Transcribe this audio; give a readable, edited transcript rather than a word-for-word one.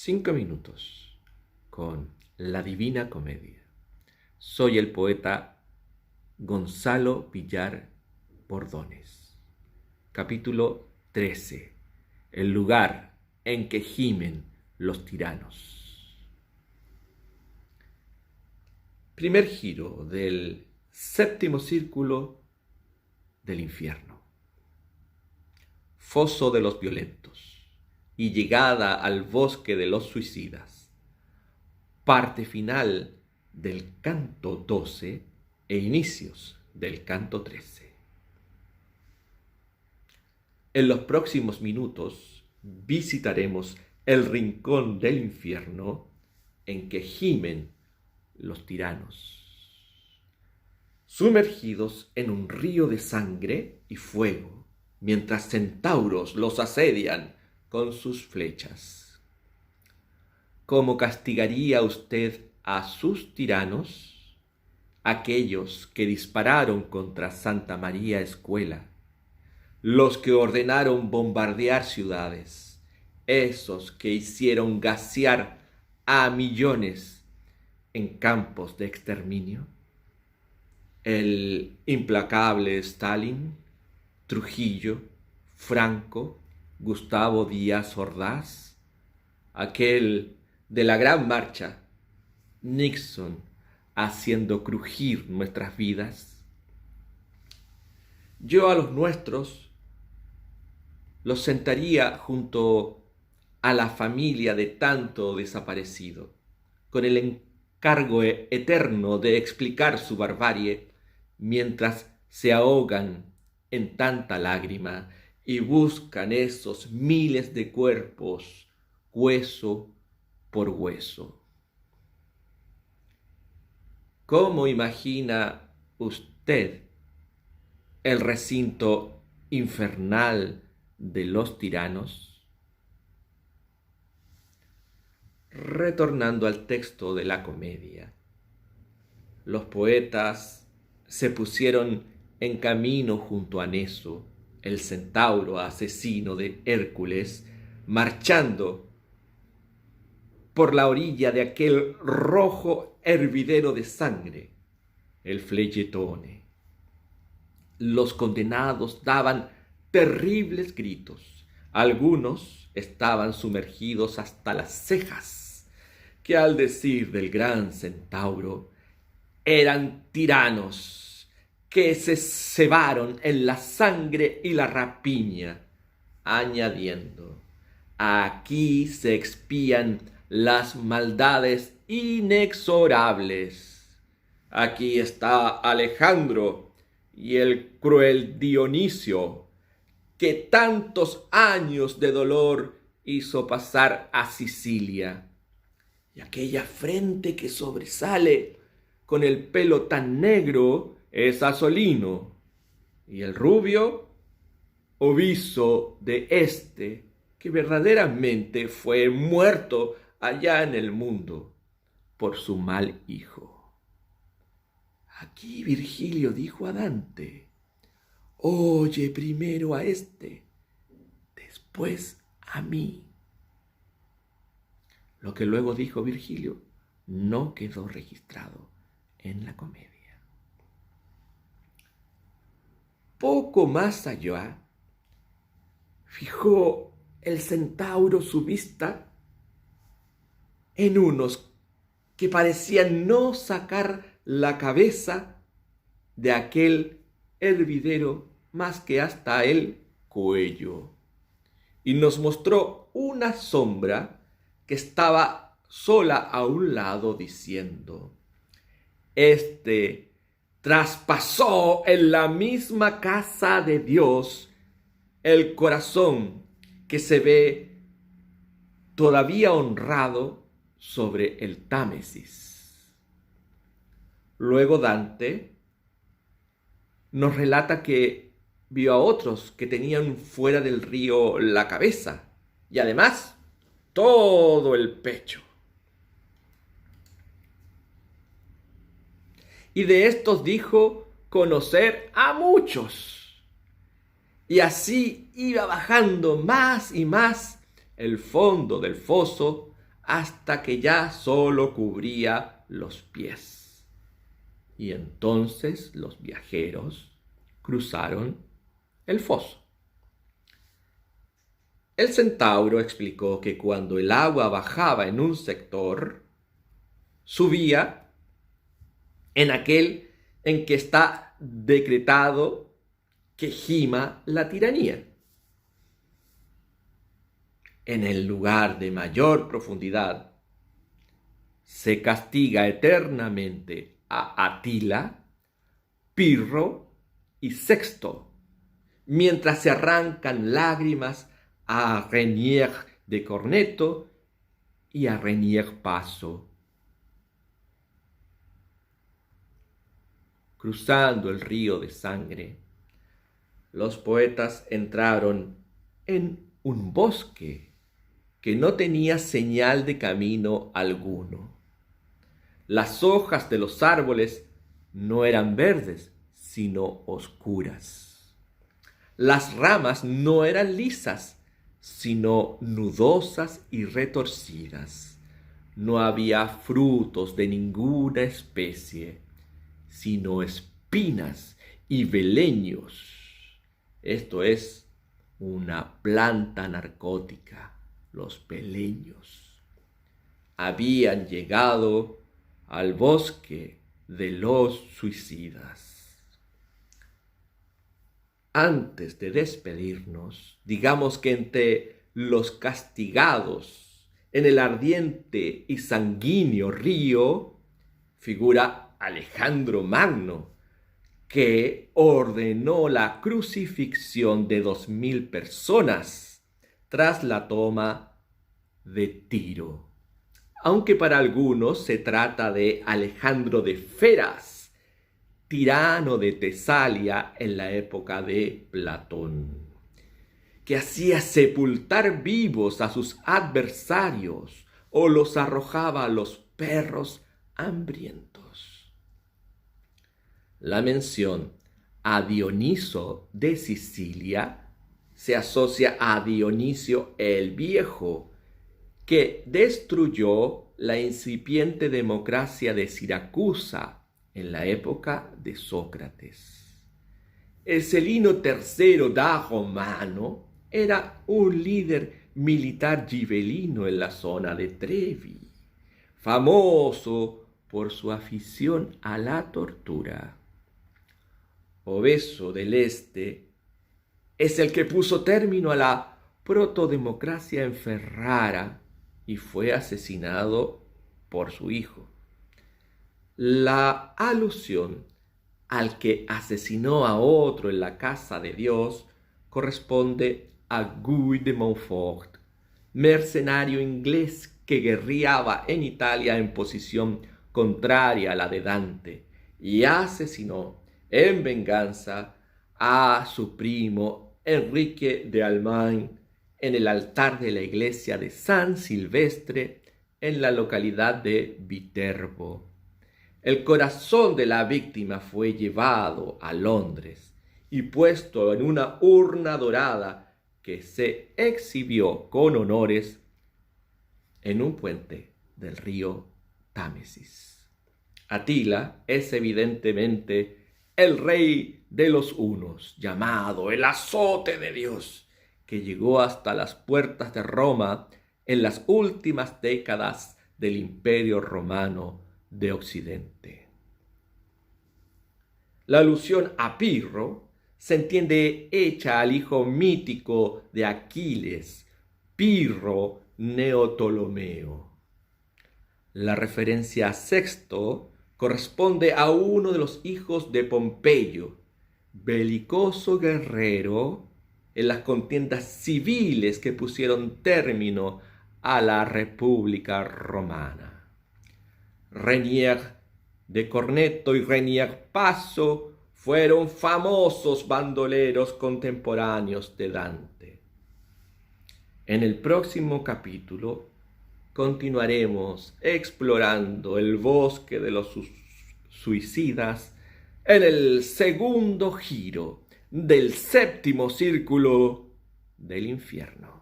5 minutos con la Divina Comedia. Soy el poeta Gonzalo Villar Bordones. Capítulo 13. El lugar en que gimen los tiranos. Primer giro del séptimo círculo del infierno. Foso de los violentos y llegada al bosque de los suicidas. Parte final del canto 12 e inicios del canto 13. En los próximos minutos visitaremos el rincón del infierno en que gimen los tiranos, sumergidos en un río de sangre y fuego, mientras centauros los asedian con sus flechas. ¿Cómo castigaría usted a sus tiranos? Aquellos que dispararon contra Santa María Escuela, los que ordenaron bombardear ciudades, esos que hicieron gasear a millones en campos de exterminio. El implacable Stalin, Trujillo, Franco, Gustavo Díaz Ordaz, aquel de la Gran Marcha, Nixon, haciendo crujir nuestras vidas. Yo a los nuestros los sentaría junto a la familia de tanto desaparecido, con el encargo eterno de explicar su barbarie, mientras se ahogan en tanta lágrima y buscan esos miles de cuerpos, hueso por hueso. ¿Cómo imagina usted el recinto infernal de los tiranos? Retornando al texto de la comedia, los poetas se pusieron en camino junto a Neso, el centauro asesino de Hércules, marchando por la orilla de aquel rojo hervidero de sangre, el Flegetone. Los condenados daban terribles gritos. Algunos estaban sumergidos hasta las cejas, que al decir del gran centauro, eran tiranos que se cebaron en la sangre y la rapiña, añadiendo: aquí se expían las maldades inexorables. Aquí está Alejandro y el cruel Dionisio, que tantos años de dolor hizo pasar a Sicilia. Y aquella frente que sobresale con el pelo tan negro es Asolino, y el rubio, obiso de este, que verdaderamente fue muerto allá en el mundo por su mal hijo. Aquí Virgilio dijo a Dante: oye primero a este, después a mí. Lo que luego dijo Virgilio no quedó registrado en la comedia. Poco más allá, fijó el centauro su vista en unos que parecían no sacar la cabeza de aquel hervidero más que hasta el cuello, y nos mostró una sombra que estaba sola a un lado, diciendo: este traspasó en la misma casa de Dios el corazón que se ve todavía honrado sobre el Támesis. Luego Dante nos relata que vio a otros que tenían fuera del río la cabeza y además todo el pecho. Y de estos dijo conocer a muchos. Y así iba bajando más y más el fondo del foso hasta que ya solo cubría los pies. Y entonces los viajeros cruzaron el foso. El centauro explicó que cuando el agua bajaba en un sector, subía en aquel en que está decretado que gima la tiranía. En el lugar de mayor profundidad se castiga eternamente a Atila, Pirro y Sexto, mientras se arrancan lágrimas a Renier de Corneto y a Renier Paso. Cruzando el río de sangre, los poetas entraron en un bosque que no tenía señal de camino alguno. Las hojas de los árboles no eran verdes, sino oscuras. Las ramas no eran lisas, sino nudosas y retorcidas. No había frutos de ninguna especie, sino espinas y beleños. Esto es una planta narcótica, los beleños. Habían llegado al bosque de los suicidas. Antes de despedirnos, digamos que entre los castigados en el ardiente y sanguíneo río figura Alejandro Magno, que ordenó la crucifixión de 2000 personas tras la toma de Tiro. Aunque para algunos se trata de Alejandro de Feras, tirano de Tesalia en la época de Platón, que hacía sepultar vivos a sus adversarios o los arrojaba a los perros hambrientos. La mención a Dioniso de Sicilia se asocia a Dionisio el Viejo, que destruyó la incipiente democracia de Siracusa en la época de Sócrates. El Celino III da Romano era un líder militar gibelino en la zona de Trevi, famoso por su afición a la tortura. Obeso del Este es el que puso término a la protodemocracia en Ferrara y fue asesinado por su hijo. La alusión al que asesinó a otro en la casa de Dios corresponde a Guy de Montfort, mercenario inglés que guerreaba en Italia en posición contraria a la de Dante y asesinó en venganza a su primo Enrique de Almain en el altar de la iglesia de San Silvestre en la localidad de Viterbo. El corazón de la víctima fue llevado a Londres y puesto en una urna dorada que se exhibió con honores en un puente del río Támesis. Atila es evidentemente el rey de los hunos, llamado el azote de Dios, que llegó hasta las puertas de Roma en las últimas décadas del Imperio Romano de Occidente. La alusión a Pirro se entiende hecha al hijo mítico de Aquiles, Pirro Neoptolomeo. La referencia a Sexto corresponde a uno de los hijos de Pompeyo, belicoso guerrero en las contiendas civiles que pusieron término a la República Romana. Renier de Corneto y Renier Paso fueron famosos bandoleros contemporáneos de Dante. En el próximo capítulo continuaremos explorando el bosque de los suicidas en el segundo giro del séptimo círculo del infierno.